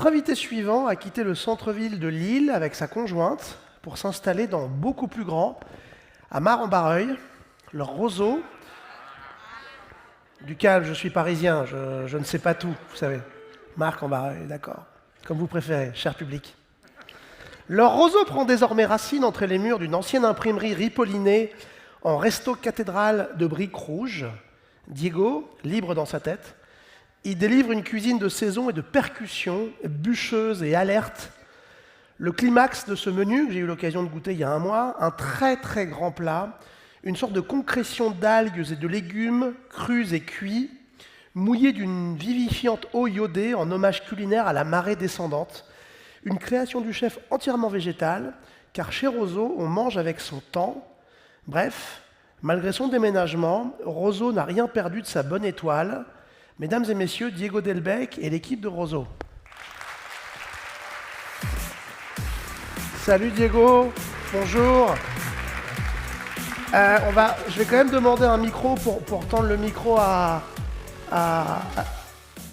Notre invité suivant a quitté le centre-ville de Lille avec sa conjointe pour s'installer dans beaucoup plus grand, à Mar-en-Barreuil, leur roseau. Du calme, je suis parisien, je ne sais pas tout, vous savez. Marc-en-Barreuil, d'accord. Comme vous préférez, cher public. Leur roseau prend désormais racine entre les murs d'une ancienne imprimerie ripollinée en resto cathédrale de briques rouges. Diego, libre dans sa tête, il délivre une cuisine de saison et de percussion, bûcheuse et alerte. Le climax de ce menu, que j'ai eu l'occasion de goûter il y a un mois, un très très grand plat, une sorte de concrétion d'algues et de légumes crus et cuits, mouillés d'une vivifiante eau iodée en hommage culinaire à la marée descendante. Une création du chef entièrement végétale, car chez Roseau, on mange avec son temps. Bref, malgré son déménagement, Roseau n'a rien perdu de sa bonne étoile. Mesdames et messieurs, Diego Delbecq et l'équipe de Roseau. Salut Diego, bonjour. Je vais quand même demander un micro pour tendre le micro à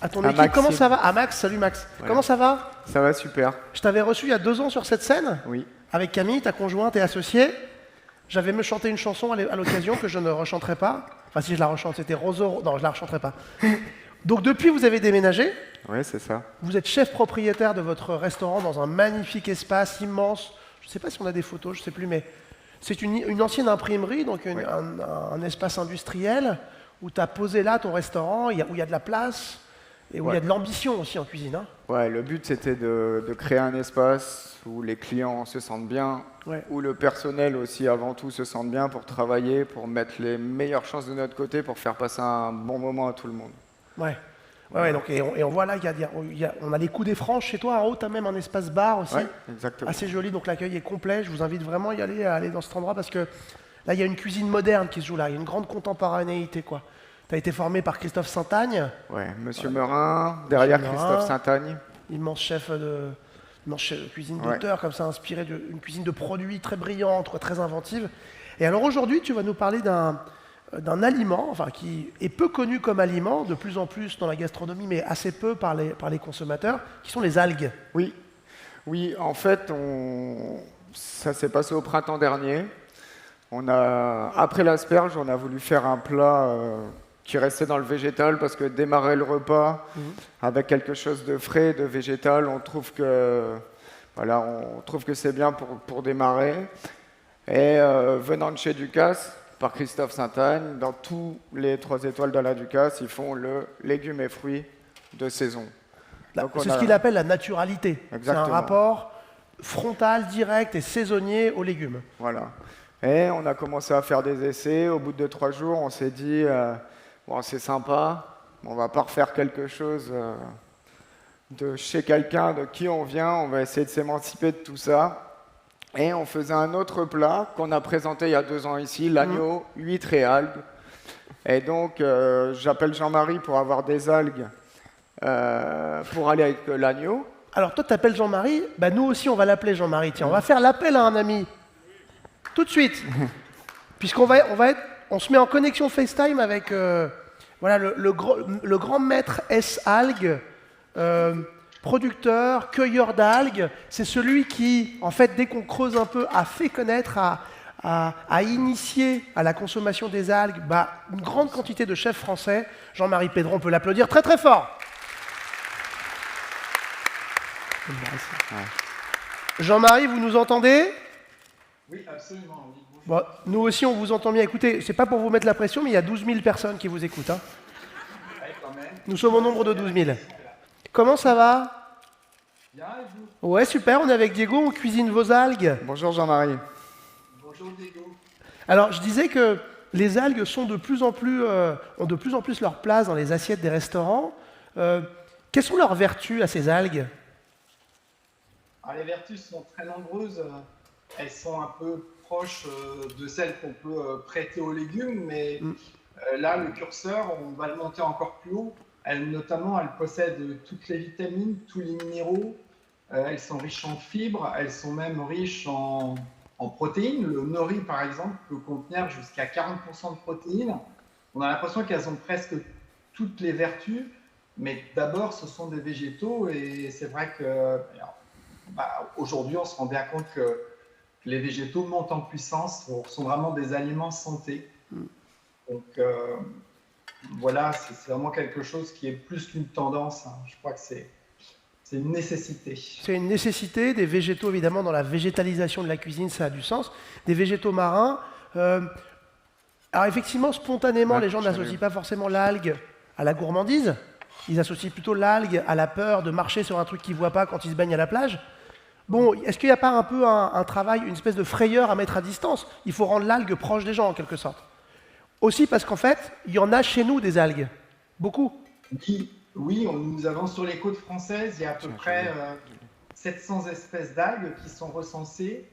ton équipe. Maxime. Comment ça va? À Max, salut Max. Ouais. Comment ça va? Ça va super. Je t'avais reçu il y a 2 ans sur cette scène, Oui. avec Camille, ta conjointe et associée. J'avais me chanté une chanson à l'occasion que je ne rechanterai pas. Enfin, si je la rechante, c'était Roseau. Non, je la rechanterai pas. Donc depuis, vous avez déménagé. Oui, c'est ça. Vous êtes chef propriétaire de votre restaurant dans un magnifique espace immense. Je ne sais pas si on a des photos, je ne sais plus, mais c'est une ancienne imprimerie, donc Oui. un espace industriel où tu as posé là ton restaurant, où il y a de la place et où il y a de l'ambition aussi en cuisine. Hein. Ouais, le but c'était de créer un espace où les clients se sentent bien, Ouais. où le personnel aussi avant tout se sente bien pour travailler, pour mettre les meilleures chances de notre côté pour faire passer un bon moment à tout le monde. Ouais. Ouais, donc, et on voit là, on a les coups des franches chez toi. En haut, tu as même un espace bar aussi, Ouais, exactement. assez joli. Donc l'accueil est complet. Je vous invite vraiment à aller dans cet endroit parce que là, il y a une cuisine moderne qui se joue là. Il y a une grande contemporanéité, quoi. Tu as été formé par Christophe Saint-Agne, Ouais, Monsieur Meurin, derrière Meurin. Christophe Saint-Agne. immense chef de cuisine d'auteur, comme ça, inspiré d'une cuisine de produits très brillante, quoi, très inventive. Et alors aujourd'hui, tu vas nous parler d'un aliment, enfin qui est peu connu comme aliment, de plus en plus dans la gastronomie, mais assez peu par les consommateurs, qui sont les algues. Oui, oui. En fait, ça s'est passé au printemps dernier. Après l'asperge, on a voulu faire un plat qui restait dans le végétal parce que démarrer le repas avec quelque chose de frais, de végétal, on trouve que c'est bien pour démarrer. Et venant de chez Ducasse, par Christophe Saint-Agne, dans tous les 3 étoiles de la Ducasse, ils font le légumes et fruits de saison. Donc, C'est ce qu'il appelle la naturalité. C'est un Exactement. rapport frontal, direct et saisonnier aux légumes. Voilà. Et on a commencé à faire des essais. Au bout de 3 jours, on s'est dit bon, c'est sympa, on va pas refaire quelque chose de chez quelqu'un de qui on vient. On va essayer de s'émanciper de tout ça. Et on faisait un autre plat qu'on a présenté il y a 2 ans ici, l'agneau, huîtres et algues. Et donc, j'appelle Jean-Marie pour avoir des algues pour aller avec l'agneau. Alors toi, tu t'appelles Jean-Marie, bah, nous aussi on va l'appeler Jean-Marie. Tiens, on va faire l'appel à un ami. Tout de suite. On se met en connexion FaceTime avec voilà, le grand maître S. Algues, producteur, cueilleur d'algues. C'est celui qui, en fait, dès qu'on creuse un peu, a fait connaître, a initié à la consommation des algues une grande quantité de chefs français. Jean-Marie Pédron, on peut l'applaudir très très fort. Jean-Marie, vous nous entendez? Oui, absolument. Oui. Bon, nous aussi, on vous entend bien. Écoutez, c'est pas pour vous mettre la pression, mais il y a 12 000 personnes qui vous écoutent. Hein. Ouais, quand même. Nous sommes au nombre de 12 000. Comment ça va? Bien, et vous? Ouais, super, on est avec Diego, on cuisine vos algues. Bonjour Jean-Marie. Bonjour Diego. Alors, je disais que les algues ont de plus en plus leur place dans les assiettes des restaurants. Quelles sont leurs vertus à ces algues? Alors, les vertus sont très nombreuses. Elles sont un peu proches de celles qu'on peut prêter aux légumes, mais là, le curseur, on va le monter encore plus haut. Notamment, elles possèdent toutes les vitamines, tous les minéraux. Elles sont riches en fibres, elles sont même riches en protéines. Le nori, par exemple, peut contenir jusqu'à 40% de protéines. On a l'impression qu'elles ont presque toutes les vertus Mais d'abord, ce sont des végétaux et c'est vrai que aujourd'hui, on se rend bien compte que les végétaux montent en puissance, sont vraiment des aliments santé. Donc voilà, c'est vraiment quelque chose qui est plus qu'une tendance. Hein. Je crois que c'est une nécessité. C'est une nécessité. Des végétaux, évidemment, dans la végétalisation de la cuisine, ça a du sens. Des végétaux marins. Alors effectivement, spontanément, les gens n'associent pas forcément l'algue à la gourmandise. Ils associent plutôt l'algue à la peur de marcher sur un truc qu'ils ne voient pas quand ils se baignent à la plage. Bon, est-ce qu'il n'y a pas un peu un travail, une espèce de frayeur à mettre à distance? Il faut rendre l'algue proche des gens, en quelque sorte. Aussi parce qu'en fait, il y en a chez nous des algues. Beaucoup. Oui, nous avons sur les côtes françaises, il y a à peu près 700 espèces d'algues qui sont recensées.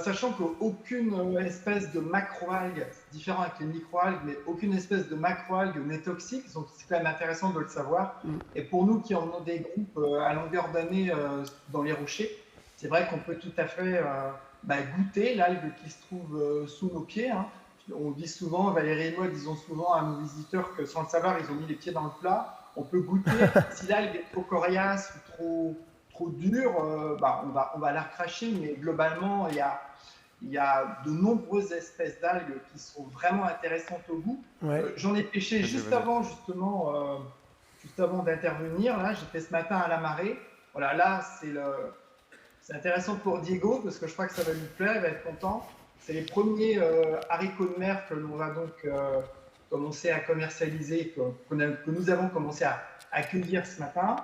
Sachant qu'aucune espèce de macroalgue, c'est différent avec les microalgues, mais aucune espèce de macroalgue n'est toxique, donc c'est quand même intéressant de le savoir. Et pour nous qui en avons des groupes à longueur d'année dans les rochers, c'est vrai qu'on peut tout à fait goûter l'algue qui se trouve sous nos pieds. Hein. On dit souvent, Valérie et moi disons souvent à nos visiteurs que sans le savoir, ils ont mis les pieds dans le plat. On peut goûter si l'algue est trop coriace ou trop dure, on va la recracher, mais globalement, il y a de nombreuses espèces d'algues qui sont vraiment intéressantes au goût. Ouais. J'en ai pêché juste avant d'intervenir. Là, j'étais ce matin à la marée. Voilà, là, c'est intéressant pour Diego, parce que je crois que ça va lui plaire, il va être content. C'est les premiers haricots de mer que l'on va donc commencer à commercialiser, que nous avons commencé à accueillir ce matin.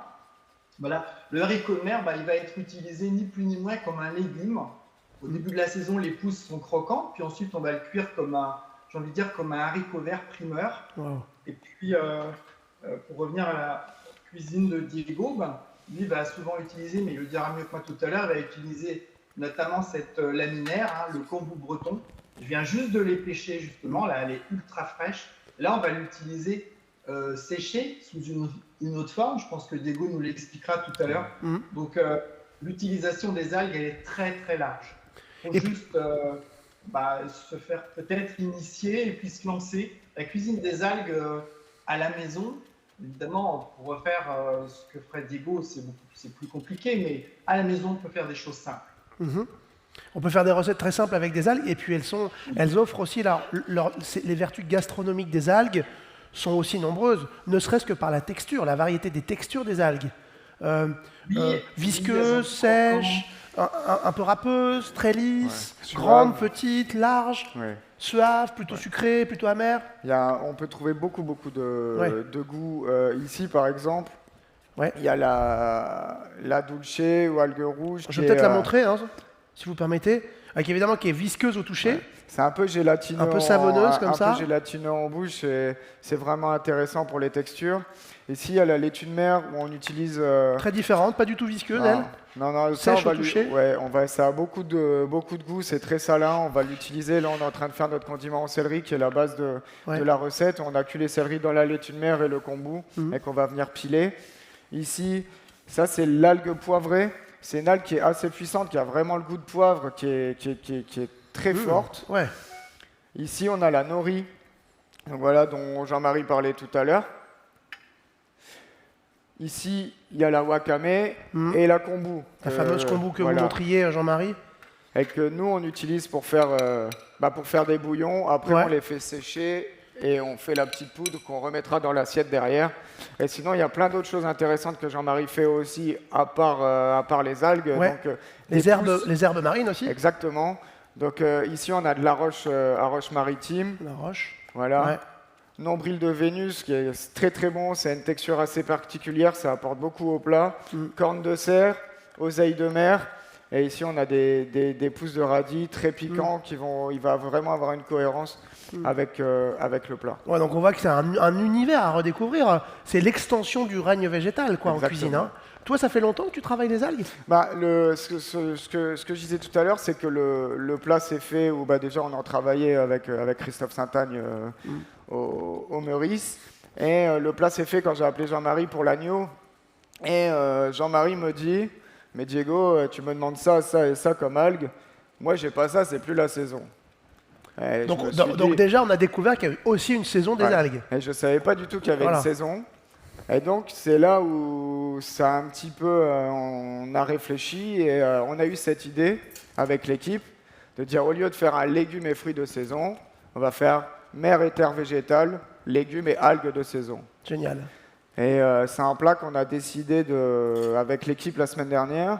Voilà. Le haricot de mer, il va être utilisé ni plus ni moins comme un légume. Au début de la saison, les pousses sont croquantes, puis ensuite on va le cuire comme un haricot vert primeur. Wow. Et puis, pour revenir à la cuisine de Diego, lui va souvent utiliser, mais il le dira mieux que moi tout à l'heure, il va utiliser notamment cette laminaire, hein, le kombu breton. Je viens juste de les pêcher justement, là elle est ultra fraîche. Là on va l'utiliser séchée sous une autre forme, je pense que Diego nous l'expliquera tout à l'heure. Donc l'utilisation des algues elle est très très large. Il faut juste se faire peut-être initier et puis se lancer. La cuisine des algues à la maison, évidemment pour refaire ce que ferait Diego c'est plus compliqué, mais à la maison on peut faire des choses simples. On peut faire des recettes très simples avec des algues, et puis elles offrent aussi, les vertus gastronomiques des algues sont aussi nombreuses, ne serait-ce que par la texture, la variété des textures des algues. Visqueuses, sèches, un peu râpeuses, très lisses, grandes, petites, larges, suaves, plutôt sucrées, plutôt amères. On peut trouver beaucoup de goûts. Ici, par exemple, il y a la dulce ou algue rouge. Je vais peut-être la montrer, hein, si vous permettez, qui est visqueuse au toucher. Ouais. C'est un peu gélatineux, un peu savonneuse comme ça. Un peu gélatineux en bouche, c'est vraiment intéressant pour les textures. Ici, il y a la laitue de mer où on utilise... Très différente, pas du tout visqueuse, elle. Non, sèche au toucher. Ça a beaucoup de goût, c'est très salin, on va l'utiliser. Là, on est en train de faire notre condiment au céleri qui est la base de la recette. On a cuit les céleris dans la laitue de mer et le kombu et qu'on va venir piler. Ici, ça c'est l'algue poivrée. C'est une algue qui est assez puissante, qui a vraiment le goût de poivre, qui est très forte. Ouais. Ici, on a la nori, donc voilà, dont Jean-Marie parlait tout à l'heure. Ici, il y a la wakame et la kombu. La fameuse kombu que vous montriez, Jean-Marie. Et que nous, on utilise pour faire des bouillons. Après, on les fait sécher et on fait la petite poudre qu'on remettra dans l'assiette derrière. Et sinon, il y a plein d'autres choses intéressantes que Jean-Marie fait aussi, à part les algues. Ouais. Donc, les herbes marines aussi. Exactement. Donc ici, on a de la roche maritime. La roche. Voilà. Ouais. Nombril de Vénus, qui est très très bon. C'est une texture assez particulière, ça apporte beaucoup au plat. Corne de cerf, oseille de mer. Et ici, on a des pousses de radis très piquants il va vraiment avoir une cohérence avec le plat. Ouais, donc on voit que c'est un univers à redécouvrir. C'est l'extension du règne végétal en cuisine. Hein. Toi, ça fait longtemps que tu travailles les algues ? Ce que je disais tout à l'heure, c'est que le plat s'est fait où déjà on en travaillait avec Christophe Saint-Agne au Meurice. Et le plat s'est fait quand j'ai appelé Jean-Marie pour l'agneau. Et Jean-Marie me dit... Mais Diego, tu me demandes ça, ça et ça comme algues. Moi, j'ai pas ça, c'est plus la saison. Donc déjà, on a découvert qu'il y avait aussi une saison des algues. Et je savais pas du tout qu'il y avait une saison. Et donc, c'est là où ça a un petit peu, on a réfléchi et on a eu cette idée avec l'équipe de dire, au lieu de faire un légumes et fruits de saison, on va faire mer et terre végétale, légumes et algues de saison. Génial. Et c'est un plat qu'on a décidé avec l'équipe la semaine dernière.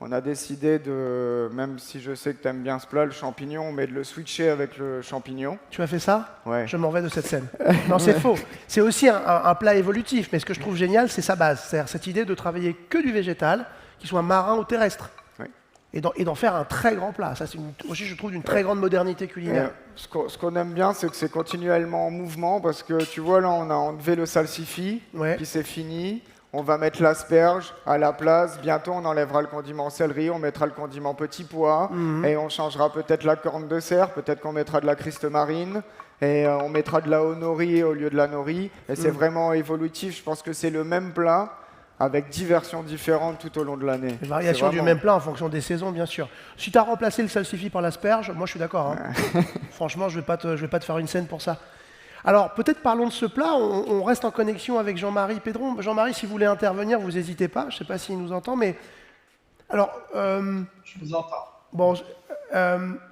On a décidé de, même si je sais que tu aimes bien ce plat, le champignon, mais de le switcher avec le champignon. Tu as fait ça? Ouais. Je m'en vais de cette scène. Non, c'est faux. C'est aussi un plat évolutif, mais ce que je trouve génial, c'est sa base. C'est-à-dire cette idée de travailler que du végétal, qu'il soit marin ou terrestre. Oui. Et d'en faire un très grand plat. Ça, c'est aussi, je trouve, d'une très grande modernité culinaire. Ce qu'on aime bien, c'est que c'est continuellement en mouvement, parce que tu vois, là, on a enlevé le salsifis, puis c'est fini. On va mettre l'asperge à la place. Bientôt, on enlèvera le condiment céleri, on mettra le condiment petit pois, et on changera peut-être la corne de cerf, peut-être qu'on mettra de la criste marine, et on mettra de la honori au lieu de la nori. Et c'est vraiment évolutif. Je pense que c'est le même plat, avec 10 versions différentes tout au long de l'année. Les variations du même plat en fonction des saisons, bien sûr. Si tu as remplacé le salsifis par l'asperge, moi je suis d'accord. Hein. Franchement, je vais pas te faire une scène pour ça. Alors, peut-être parlons de ce plat. On reste en connexion avec Jean-Marie Pédron. Jean-Marie, si vous voulez intervenir, vous n'hésitez pas. Je ne sais pas s'il nous entend, mais... Alors... Je vous entends. Bon,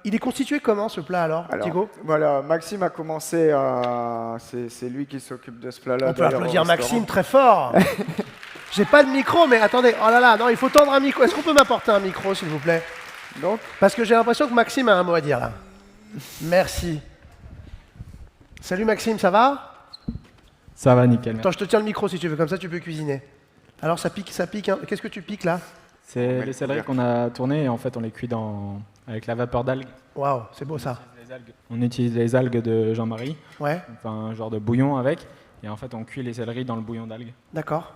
il est constitué comment, ce plat, alors Thibaut? Voilà, Maxime a commencé à... C'est lui qui s'occupe de ce plat-là. On peut applaudir Maxime très fort. J'ai pas de micro, mais attendez. Oh là là, non, il faut tendre un micro. Est-ce qu'on peut m'apporter un micro, s'il vous plaît? Donc, parce que j'ai l'impression que Maxime a un mot à dire, là. Merci. Salut Maxime, ça va? Ça va, nickel. Attends, je te tiens le micro si tu veux, comme ça tu peux cuisiner. Alors ça pique, hein. Qu'est-ce que tu piques là? C'est les céleris qu'on a tournés et en fait on les cuit avec la vapeur d'algues. Waouh, c'est beau ça. On utilise les algues de Jean-Marie, Ouais, on fait un genre de bouillon avec, et en fait on cuit les céleris dans le bouillon d'algues. d'accord.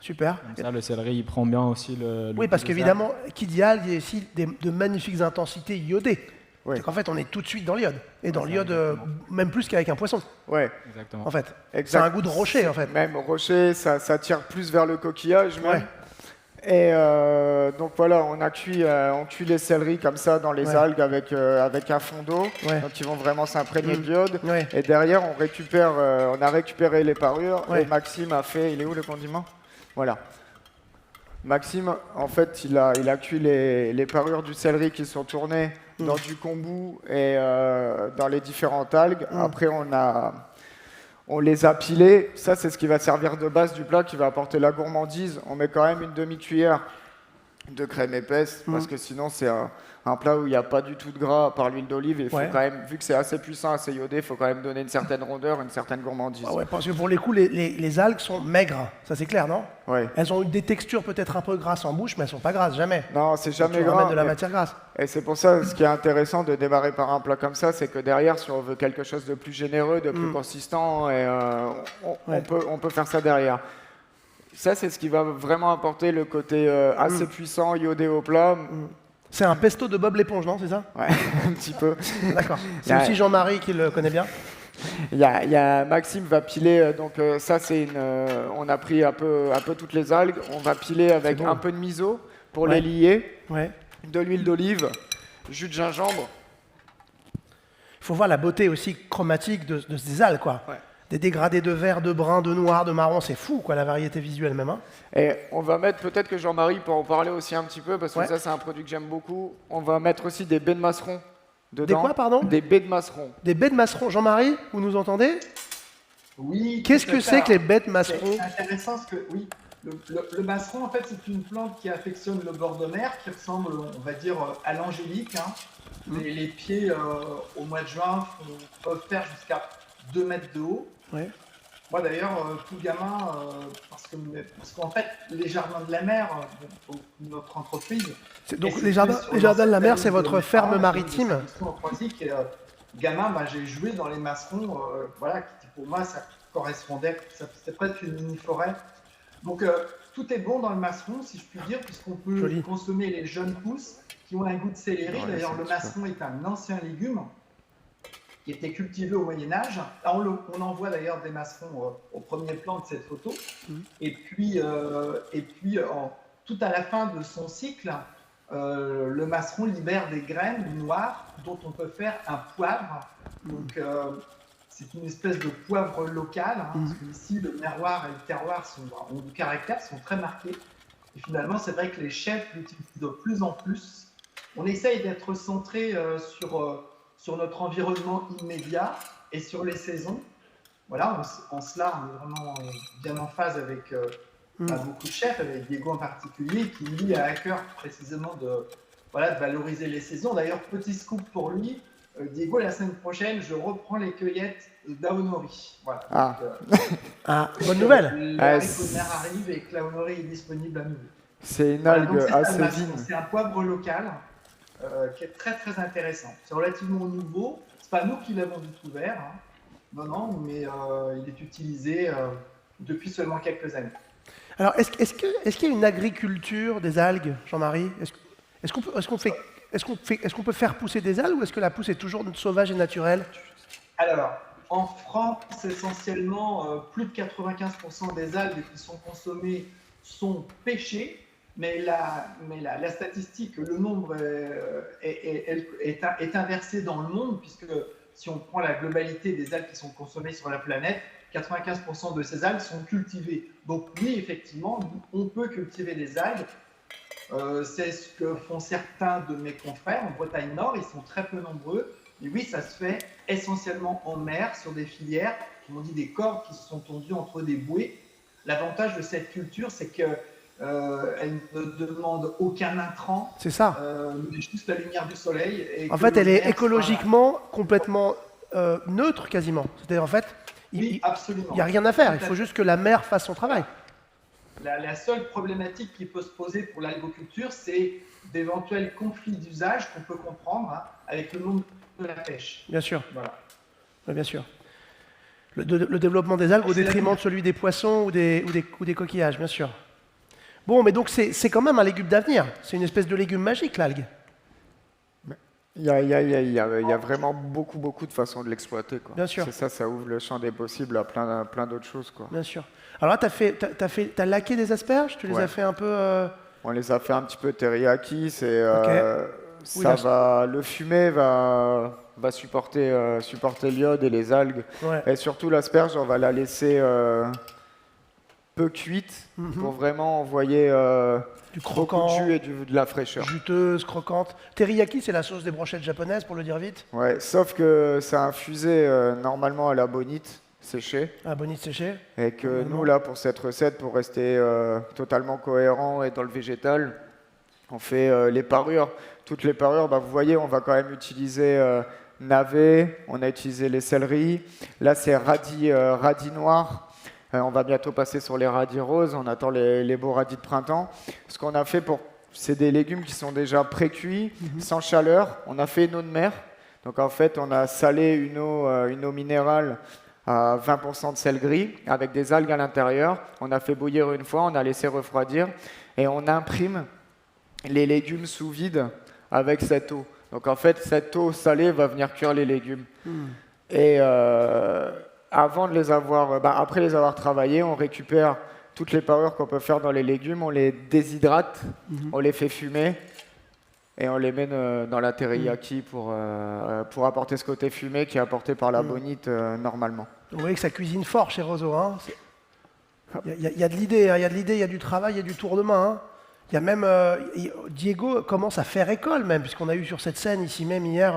Super. Comme ça le céleri il prend bien aussi le Oui, parce goût de qu'évidemment, qui dit algues, il y a aussi de magnifiques intensités iodées. Oui. C'est qu'en fait, on est tout de suite dans l'iode. Et dans Ouais, l'iode, exactement. même plus qu'avec un poisson, ouais. ça. Exactement. en fait. Exact. C'est un goût de rocher, en fait. Même rocher, ça tire plus vers le coquillage même. Ouais. Et donc voilà, on cuit les céleris comme ça dans les algues avec un fond d'eau. Ouais. Donc ils vont vraiment s'imprégner d'iode. Ouais. Et derrière, on a récupéré les parures. Ouais. Et Maxime a fait, il est où le condiment? Voilà. Maxime, en fait, il a cuit les parures du céleri qui sont tournées dans du kombu et dans les différentes algues. Après, on les a pilées. Ça, c'est ce qui va servir de base du plat, qui va apporter la gourmandise. On met quand même une demi-cuillère de crème épaisse, parce que sinon, c'est un plat où il n'y a pas du tout de gras à part l'huile d'olive. Il faut quand même, vu que c'est assez puissant, assez iodé, il faut quand même donner une certaine rondeur, une certaine gourmandise. Ah ouais, parce que pour les coups, les algues sont maigres. Ça, c'est clair, non? Ouais. Elles ont des textures peut-être un peu grasses en bouche, mais elles sont pas grasses, jamais. Non, c'est jamais Tu gras. ramènes de la matière grasse. Et c'est pour ça, ce qui est intéressant de démarrer par un plat comme ça, c'est que derrière, si on veut quelque chose de plus généreux, de plus consistant, et on peut faire ça derrière. Ça, c'est ce qui va vraiment apporter le côté assez puissant, iodé au plat. C'est un pesto de Bob l'éponge, non? C'est ça? Ouais, un petit peu. D'accord. C'est aussi Jean-Marie qui le connaît bien. Il y a Maxime va piler, donc ça c'est on a pris un peu toutes les algues, on va piler avec un peu de miso pour les lier, de l'huile d'olive, jus de gingembre. Il faut voir la beauté aussi chromatique de ces algues, quoi. Ouais. Des dégradés de vert, de brun, de noir, de marron, c'est fou, quoi, la variété visuelle même. Hein. Et on va mettre, peut-être que Jean-Marie peut en parler aussi un petit peu, parce que ça c'est un produit que j'aime beaucoup. On va mettre aussi des baies de masseron dedans. Des quoi, pardon? Des baies de masseron. Des baies de masseron. Jean-Marie, vous nous entendez? Oui. Qu'est-ce que c'est que les baies de masseron? C'est intéressant parce que, oui, le masseron, en fait, c'est une plante qui affectionne le bord de mer, qui ressemble, on va dire, à l'angélique. Hein. Les pieds, au mois de juin, peuvent faire jusqu'à 2 mètres de haut. Ouais. Moi, d'ailleurs, tout gamin, parce qu'en fait, les jardins de la mer, notre entreprise... Donc, les jardins de la mer, c'est votre ferme maritime? Gamin, j'ai joué dans les masserons, voilà, qui pour moi, ça correspondait, c'était presque une mini-forêt. Donc, tout est bon dans le masseron, si je puis dire, puisqu'on peut consommer les jeunes pousses qui ont un goût de céleri. D'ailleurs, le masseron est un ancien légume qui était cultivé au Moyen-Âge. On en voit d'ailleurs des masserons au premier plan de cette photo. Et puis tout à la fin de son cycle, le masseron libère des graines noires dont on peut faire un poivre. Donc, c'est une espèce de poivre local, hein, parce que ici, le merroir et le terroir ont du caractère, sont très marqués. Et finalement, c'est vrai que les chefs l'utilisent de plus en plus. On essaye d'être centré sur notre environnement immédiat et sur les saisons. Voilà, en cela, on est vraiment bien en phase avec beaucoup de chefs, avec Diego en particulier, qui lui a à cœur précisément de valoriser les saisons. D'ailleurs, petit scoop pour lui, Diego, la semaine prochaine, je reprends les cueillettes d'Aonori. Voilà. Donc, bonne nouvelle. Le haricot de mer arrive et que l'Aonori est disponible à nouveau. C'est une algue assez fine. C'est un poivre local qui est très très intéressant. C'est relativement nouveau. C'est pas nous qui l'avons découvert. Hein. Non, mais il est utilisé depuis seulement quelques années. Alors, est-ce qu'il y a une agriculture des algues, Jean-Marie? Est-ce qu'on peut faire pousser des algues ou est-ce que la pousse est toujours sauvage et naturelle? Alors, en France, essentiellement, plus de 95% des algues qui sont consommées sont pêchées, mais la statistique, le nombre est inversé dans le monde, puisque si on prend la globalité des algues qui sont consommées sur la planète, 95% de ces algues sont cultivées. Donc oui, effectivement, on peut cultiver des algues. C'est ce que font certains de mes confrères en Bretagne Nord, ils sont très peu nombreux. Et oui, ça se fait essentiellement en mer, sur des filières, comme on dit des cordes qui se sont tendues entre des bouées. L'avantage de cette culture, c'est qu'elle ne demande aucun intrant. C'est ça. Mais juste la lumière du soleil. Et en fait, elle est écologiquement complètement neutre, quasiment. C'est-à-dire, en fait, oui, absolument. Il n'y a rien à faire, il faut juste que la mer fasse son travail. La seule problématique qui peut se poser pour l'algoculture, c'est d'éventuels conflits d'usage qu'on peut comprendre avec le monde de la pêche. Bien sûr. Voilà. Oui, bien sûr. Le développement des algues au détriment de celui des poissons ou des coquillages, bien sûr. Bon, mais donc c'est quand même un légume d'avenir. C'est une espèce de légume magique, l'algue. Il y a vraiment beaucoup de façons de l'exploiter. Bien sûr. C'est ça, ça ouvre le champ des possibles à plein d'autres choses. Quoi. Bien sûr. Alors là, t'as laqué des asperges? Tu les as fait un peu... On les a fait un petit peu teriyaki. Le fumet va supporter l'iode et les algues. Ouais. Et surtout, l'asperge, on va la laisser peu cuite pour vraiment envoyer du croquant, beaucoup de jus et de la fraîcheur. Juteuse, croquante. Teriyaki, c'est la sauce des brochettes japonaises, pour le dire vite. Ouais, sauf que c'est infusé normalement à la bonite séchée. À bonite séchée. Et que nous, là, pour cette recette, pour rester totalement cohérent et dans le végétal, on fait les parures. Toutes les parures, vous voyez, on va quand même utiliser navet, on a utilisé les céleris. Là, c'est radis noir. On va bientôt passer sur les radis roses, on attend les beaux radis de printemps. Ce qu'on a fait, c'est des légumes qui sont déjà pré-cuits, sans chaleur. On a fait une eau de mer. Donc en fait, on a salé une eau minérale à 20% de sel gris, avec des algues à l'intérieur. On a fait bouillir une fois, on a laissé refroidir, et on imprime les légumes sous vide avec cette eau. Donc en fait, cette eau salée va venir cuire les légumes. Et avant de les avoir, après les avoir travaillés, on récupère toutes les parures qu'on peut faire dans les légumes, on les déshydrate, on les fait fumer et on les met dans la teriyaki pour apporter ce côté fumé qui est apporté par la bonite normalement. Vous voyez que ça cuisine fort chez Roseau. Hein. Il y a de l'idée, il y a du travail, il y a du tour de main. Hein. Il y a même Diego commence à faire école même, puisqu'on a eu sur cette scène ici même hier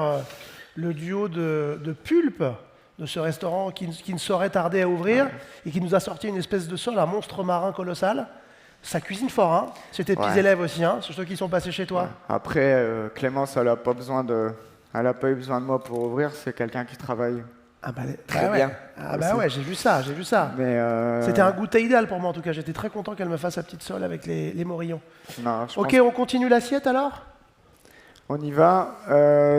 le duo de Pulpe, de ce restaurant qui ne saurait tarder à ouvrir et qui nous a sorti une espèce de sol, un monstre marin colossal. Ça cuisine fort, hein. C'est tes petits élèves aussi, hein, ceux qui sont passés chez toi. Ouais. Après, Clémence, elle n'a pas eu besoin de moi pour ouvrir, c'est quelqu'un qui travaille très bien. Ah bah ouais, j'ai vu ça. C'était un goûter idéal pour moi en tout cas, j'étais très content qu'elle me fasse sa petite sole avec les morillons. Ok, on continue l'assiette alors ? On y va.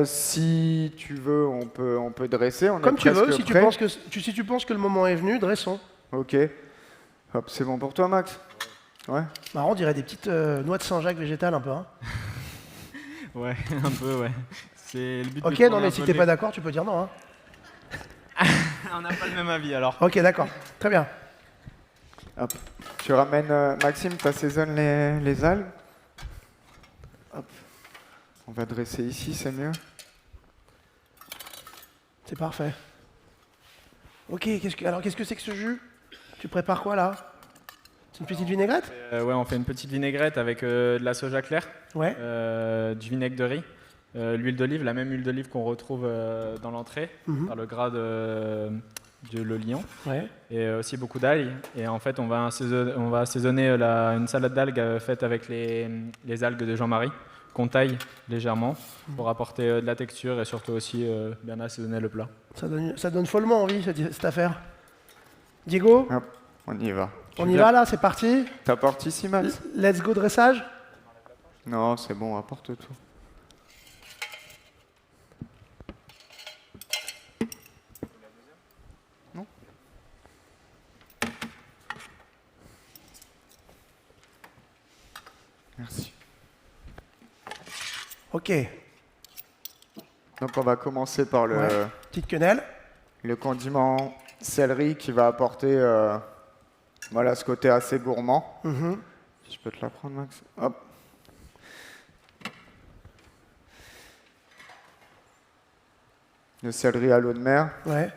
Si tu veux, on peut dresser. Comme tu veux, si tu penses que le moment est venu, dressons. Ok. Hop, c'est bon pour toi, Max ? Ouais. Marrant, on dirait des petites noix de Saint-Jacques végétales un peu. Hein. Ouais, un peu, ouais. C'est le but. Ok, non mais si t'es pas d'accord, tu peux dire non. Hein. On n'a pas le même avis alors. Ok, d'accord. Très bien. Hop. Tu ramènes, Maxime, tu assaisonnes les algues. Hop. On va dresser ici, c'est mieux. C'est parfait. Ok, qu'est-ce que c'est que ce jus? Tu prépares quoi là? C'est une petite vinaigrette? Ouais, on fait une petite vinaigrette avec de la soja claire, Ouais. du vinaigre de riz, l'huile d'olive, la même huile d'olive qu'on retrouve dans l'entrée, Mhm. par le gras de le lion, Ouais. et aussi beaucoup d'ail. Et en fait, on va assaisonner une salade d'algues faite avec les algues de Jean-Marie, qu'on taille légèrement pour apporter de la texture et surtout aussi bien assaisonner le plat. Ça donne follement envie cette affaire. Diego, Hop, on y va. on y va là, c'est parti. T'apportes ici, Max? Let's go dressage. Non, c'est bon, apporte tout. Non? Merci. Ok, Donc on va commencer par Ouais. petite quenelle. le condiment céleri qui va apporter voilà, ce côté assez gourmand. Mhm. Je peux te la prendre, Max? Hop. Le céleri à l'eau de mer, Ouais.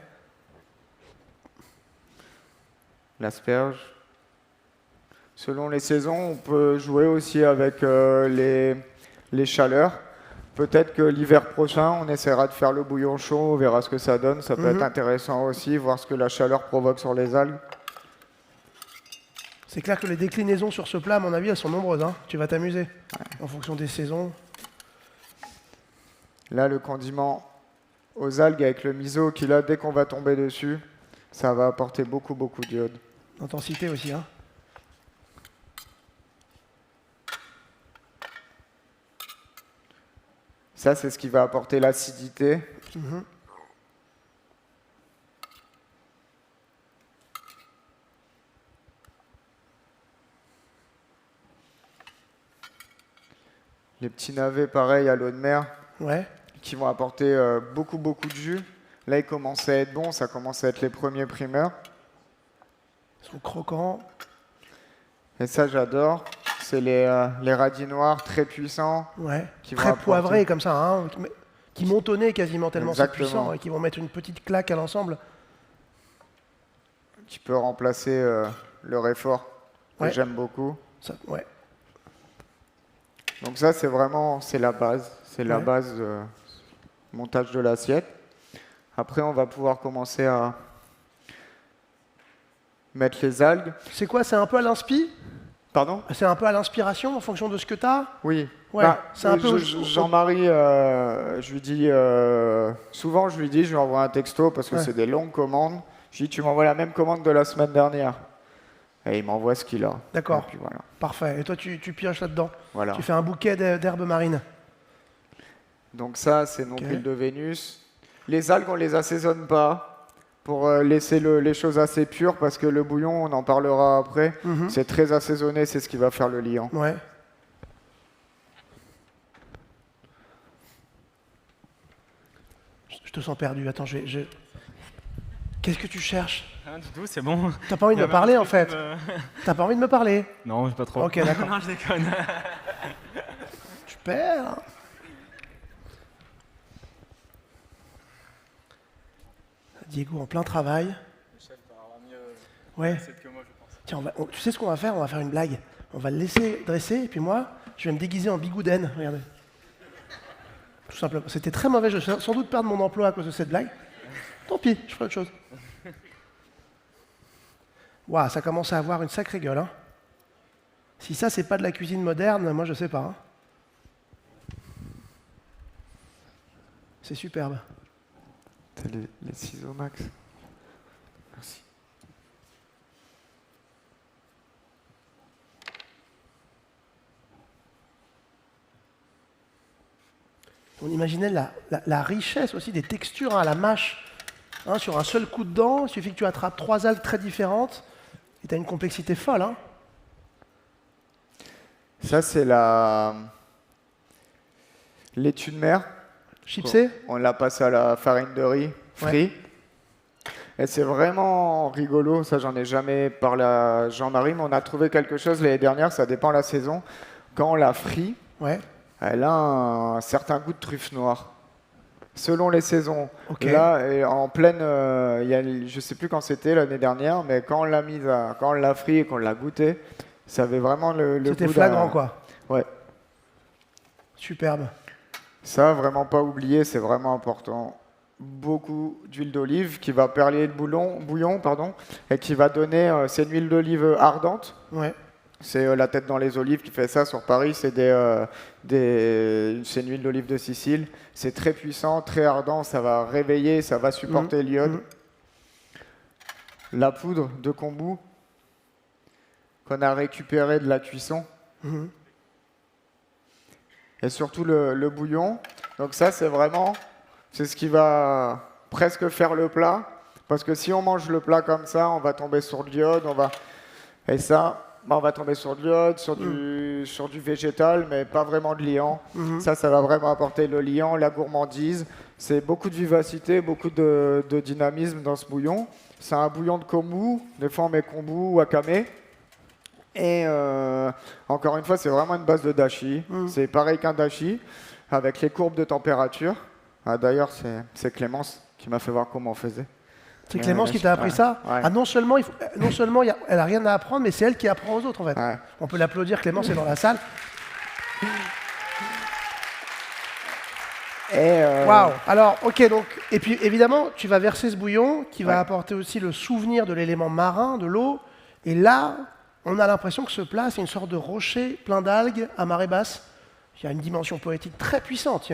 l'asperge. Selon les saisons, on peut jouer aussi avec les chaleurs. Peut-être que l'hiver prochain, on essaiera de faire le bouillon chaud, on verra ce que ça donne. Ça peut être intéressant aussi, voir ce que la chaleur provoque sur les algues. C'est clair que les déclinaisons sur ce plat, à mon avis, elles sont nombreuses. Hein. Tu vas t'amuser en fonction des saisons. Là, le condiment aux algues avec le miso, qui là, dès qu'on va tomber dessus, ça va apporter beaucoup, beaucoup d'iode. Intensité aussi. Hein. Ça, c'est ce qui va apporter l'acidité. Mhm. Les petits navets, pareil, à l'eau de mer, Ouais. qui vont apporter beaucoup, beaucoup de jus. Là, ils commencent à être bons, ça commence à être les premiers primeurs. Ils sont croquants. Et ça, j'adore. C'est les radis noirs très puissants. Ouais. Qui vont Très apporter- poivrés comme ça. Hein. Qui montonnaient quasiment tellement c'est Exactement. puissant et qui vont mettre une petite claque à l'ensemble. Qui peut remplacer le réfort, que Ouais. j'aime beaucoup. Ouais. Donc ça, c'est la base. C'est la Ouais. base montage de l'assiette. Après, on va pouvoir commencer à mettre les algues. C'est quoi? C'est un peu à l'inspi? Pardon? C'est un peu à l'inspiration en fonction de ce que tu as? Oui. Ouais, c'est un peu Jean-Marie, je lui dis souvent, je lui envoie un texto parce que Ouais. c'est des longues commandes. Je lui dis, tu m'envoies la même commande de la semaine dernière. Et il m'envoie ce qu'il a. D'accord. Et puis voilà. Parfait. Et toi, tu pioches là-dedans. Voilà. Tu fais un bouquet d'herbes marines. Donc ça, c'est nos huiles de Vénus. Les algues, on les assaisonne pas pour laisser les choses assez pures parce que le bouillon, on en parlera après. Mhm. C'est très assaisonné, c'est ce qui va faire le liant. Ouais. Je te sens perdu. Attends, Qu'est-ce que tu cherches? Rien du tout, c'est bon. T'as pas envie de me parler en fait? T'as pas envie de me parler? Non, pas trop. Ok, d'accord. Non, je déconne. Super. Diego en plein travail. Ouais. Tiens, tu sais ce qu'on va faire? On va faire une blague. On va le laisser dresser et puis moi, je vais me déguiser en bigouden. Regardez. Tout simplement. C'était très mauvais. Je vais sans doute perdre mon emploi à cause de cette blague. Tant pis, je ferai autre chose. Waouh, ça commence à avoir une sacrée gueule. Hein. Si ça, c'est pas de la cuisine moderne, moi, je sais pas. Hein. C'est superbe. C'est les ciseaux, Max. Merci. On imaginait la richesse aussi des textures hein, à la mâche. Hein, sur un seul coup de dent, il suffit que tu attrapes 3 algues très différentes et tu as une complexité folle. Hein. Ça, c'est laitue de mer. Chipsé? On la passe à la farine de riz frit. Et c'est vraiment rigolo, ça j'en ai jamais parlé à Jean-Marie, mais on a trouvé quelque chose l'année dernière, ça dépend de la saison. Quand on la frit, Ouais. elle a un certain goût de truffe noire. selon les saisons. Ok. Là, en pleine, je ne sais plus quand c'était l'année dernière, mais quand on l'a frit et qu'on l'a goûté, ça avait vraiment le C'était goût flagrant, quoi. Ouais. Superbe. Ça, vraiment pas oublier, c'est vraiment important. Beaucoup d'huile d'olive qui va perler le bouillon, et qui va donner, c'est une huile d'olive ardente. Ouais. C'est la tête dans les olives qui fait ça sur Paris. C'est c'est une huile d'olive de Sicile. C'est très puissant, très ardent. Ça va réveiller, ça va supporter l'iode. La poudre de kombu qu'on a récupérée de la cuisson. Et surtout le bouillon. Donc ça, c'est ce qui va presque faire le plat. Parce que si on mange le plat comme ça, on va tomber sur de l'iode. Et ça... on va tomber sur de l'iode, sur du végétal, mais pas vraiment de liant. Ça va vraiment apporter le liant, la gourmandise. C'est beaucoup de vivacité, beaucoup de dynamisme dans ce bouillon. C'est un bouillon de kombu, des fois on met kombu ou wakame. Et encore une fois, c'est vraiment une base de dashi. C'est pareil qu'un dashi, avec les courbes de température. D'ailleurs, c'est Clémence qui m'a fait voir comment on faisait. C'est Clémence qui t'a appris ça. Ouais. Ah, non seulement elle n'a rien à apprendre, mais c'est elle qui apprend aux autres, en fait. Ouais. On peut l'applaudir, Clémence est dans la salle. Waouh. Alors, ok, donc, et puis évidemment, tu vas verser ce bouillon qui va apporter aussi le souvenir de l'élément marin, de l'eau. Et là, on a l'impression que ce plat, c'est une sorte de rocher plein d'algues à marée basse. Il y a une dimension poétique très puissante.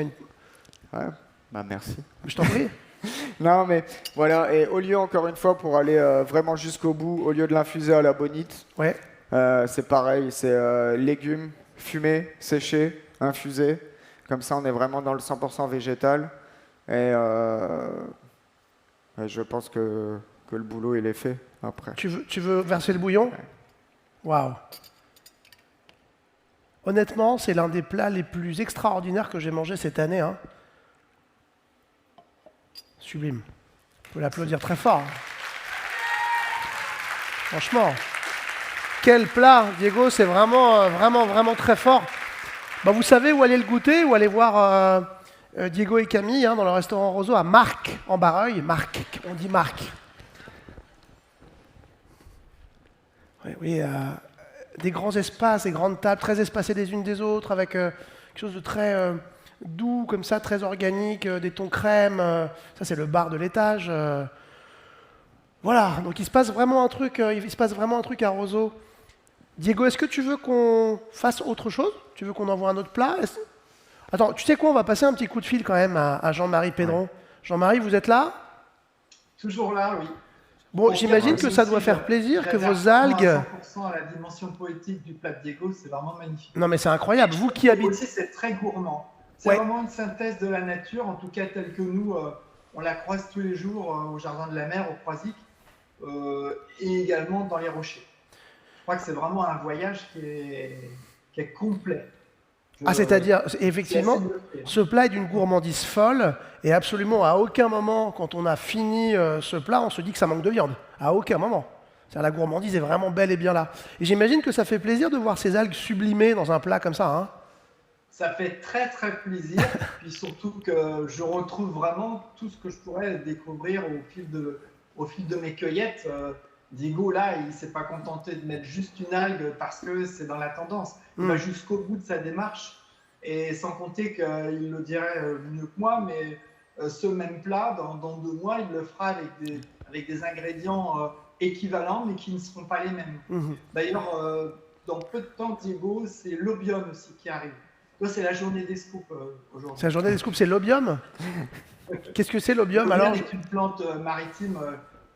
Merci. Je t'en prie. Non, mais voilà, et au lieu, encore une fois, pour aller vraiment jusqu'au bout, au lieu de l'infuser à la bonite, c'est pareil, c'est légumes fumés, séchés, infusés. Comme ça, on est vraiment dans le 100% végétal. Et je pense que le boulot, il est fait après. Tu veux verser le bouillon? Waouh. Honnêtement, c'est l'un des plats les plus extraordinaires que j'ai mangé cette année. Hein. Sublime. On peut l'applaudir très fort. Franchement. Quel plat, Diego, c'est vraiment très fort. Bah, vous savez où aller le goûter, ou aller voir Diego et Camille dans le restaurant Roseau à Marc, en Barreuil. Marc, on dit Marc. Oui, des grands espaces, des grandes tables très espacées les unes des autres, avec quelque chose de très doux, comme ça, très organique, des tons crème. Ça, c'est le bar de l'étage. Voilà, donc il se passe vraiment un truc à Roseau. Diego, est-ce que tu veux qu'on fasse autre chose? Tu veux qu'on envoie un autre plat? Attends, tu sais quoi? On va passer un petit coup de fil quand même à Jean-Marie Pédron. Ouais. Jean-Marie, vous êtes là? Toujours là, oui. Bon, j'imagine que ça doit faire plaisir que vos algues... 100% à la dimension poétique du plat de Diego, c'est vraiment magnifique. Non, mais c'est incroyable. Vous qui habitez... Aussi, c'est très gourmand. C'est vraiment une synthèse de la nature, en tout cas telle que nous, on la croise tous les jours au Jardin de la Mer, au Croisic, et également dans les rochers. Je crois que c'est vraiment un voyage qui est complet. C'est-à-dire, effectivement, ce plat est d'une gourmandise folle, et absolument à aucun moment, quand on a fini ce plat, on se dit que ça manque de viande. À aucun moment. La gourmandise est vraiment bel et bien là. Et j'imagine que ça fait plaisir de voir ces algues sublimées dans un plat comme ça. Hein. Ça fait très très plaisir, puis surtout que je retrouve vraiment tout ce que je pourrais découvrir au fil de mes cueillettes. Diego, là, il ne s'est pas contenté de mettre juste une algue parce que c'est dans la tendance. Il va jusqu'au bout de sa démarche, et sans compter qu'il le dirait mieux que moi, mais ce même plat, dans 2 mois, il le fera avec des ingrédients équivalents, mais qui ne seront pas les mêmes. D'ailleurs, dans peu de temps, Diego, c'est l'obium aussi qui arrive. Là, c'est la journée des scoops aujourd'hui. C'est la journée des scoops, c'est l'obium? Qu'est-ce que c'est l'obium alors? C'est une plante maritime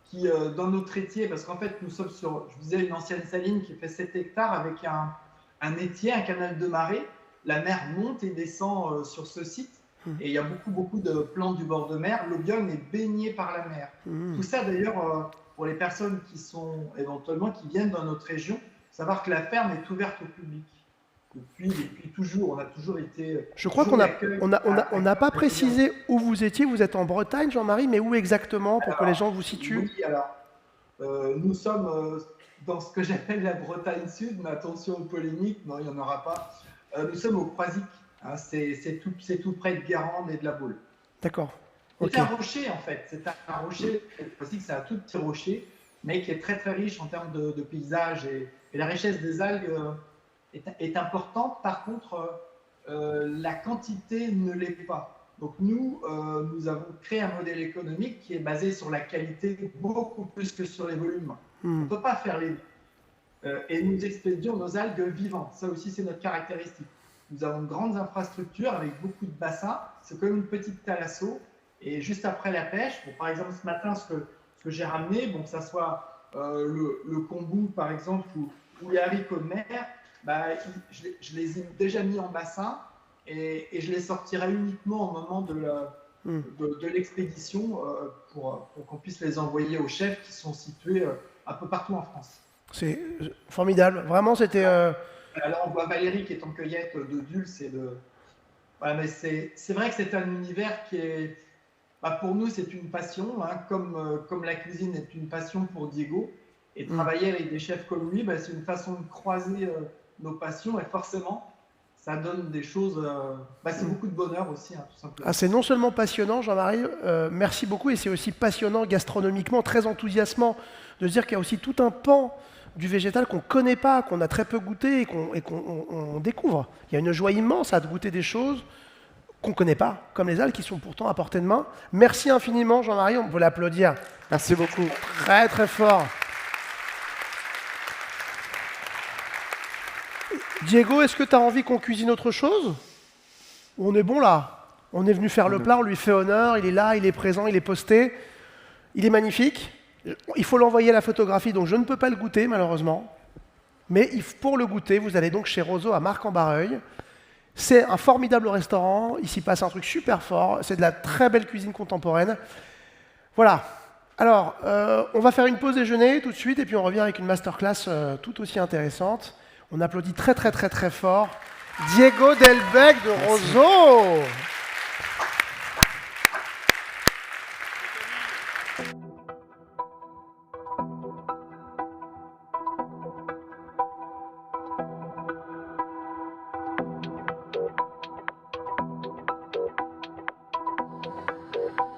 qui, dans notre étier, parce qu'en fait, nous sommes sur, je vous disais, une ancienne saline qui fait 7 hectares avec un étier, un canal de marée. La mer monte et descend sur ce site. Et il y a beaucoup de plantes du bord de mer. L'obium est baigné par la mer. Tout ça, d'ailleurs, pour les personnes qui viennent dans notre région, savoir que la ferme est ouverte au public. Depuis toujours, on a toujours été... Je crois qu'on n'a pas précisé où vous étiez. Vous êtes en Bretagne, Jean-Marie, mais où exactement, pour que les gens vous situent? Oui, alors, nous sommes dans ce que j'appelle la Bretagne Sud, mais attention aux polémiques, non, il n'y en aura pas. Nous sommes au Croisic, hein, c'est tout près de Guérande et de la Baule. D'accord. C'est Ok. un rocher, en fait. C'est un rocher, aussi que c'est un tout petit rocher, mais qui est très très riche en termes de paysage. Et la richesse des algues est importante. Par contre, la quantité ne l'est pas. Donc nous, nous avons créé un modèle économique qui est basé sur la qualité beaucoup plus que sur les volumes. On ne peut pas faire les deux. Et nous expédions nos algues vivantes. Ça aussi, c'est notre caractéristique. Nous avons de grandes infrastructures avec beaucoup de bassins. C'est comme une petite thalasso. Et juste après la pêche, bon, par exemple ce matin, ce que j'ai ramené, bon, que ça soit le kombu par exemple ou les haricots de mer, bah, je les ai déjà mis en bassin et je les sortirai uniquement au moment de l'expédition pour qu'on puisse les envoyer aux chefs qui sont situés un peu partout en France. C'est formidable. Vraiment, c'était... Là, on voit Valérie qui est en cueillette de dulce et de... Voilà, mais c'est vrai que c'est un univers qui est... Bah, pour nous, c'est une passion, hein, comme la cuisine est une passion pour Diego. Et travailler avec des chefs comme lui, bah, c'est une façon de croiser nos passions. Et forcément, ça donne des choses... bah, c'est beaucoup de bonheur aussi, hein, tout simplement. Ah, c'est non seulement passionnant, Jean-Marie, merci beaucoup, et c'est aussi passionnant gastronomiquement, très enthousiasmant de se dire qu'il y a aussi tout un pan du végétal qu'on ne connaît pas, qu'on a très peu goûté et qu'on découvre. Il y a une joie immense à goûter des choses qu'on ne connaît pas, comme les algues qui sont pourtant à portée de main. Merci infiniment, Jean-Marie, on peut l'applaudir. Merci beaucoup. Très très fort. Diego, est-ce que tu as envie qu'on cuisine autre chose? Ou on est bon là? On est venu faire le plat, on lui fait honneur, il est là, il est présent, il est posté. Il est magnifique. Il faut l'envoyer à la photographie, donc je ne peux pas le goûter malheureusement. Mais pour le goûter, vous allez donc chez Roseau à Marc-en-Barreuil. C'est un formidable restaurant, il s'y passe un truc super fort, c'est de la très belle cuisine contemporaine. Voilà. Alors, on va faire une pause déjeuner tout de suite et puis on revient avec une masterclass tout aussi intéressante. On applaudit très très très très fort Diego Delbecq de Roseau.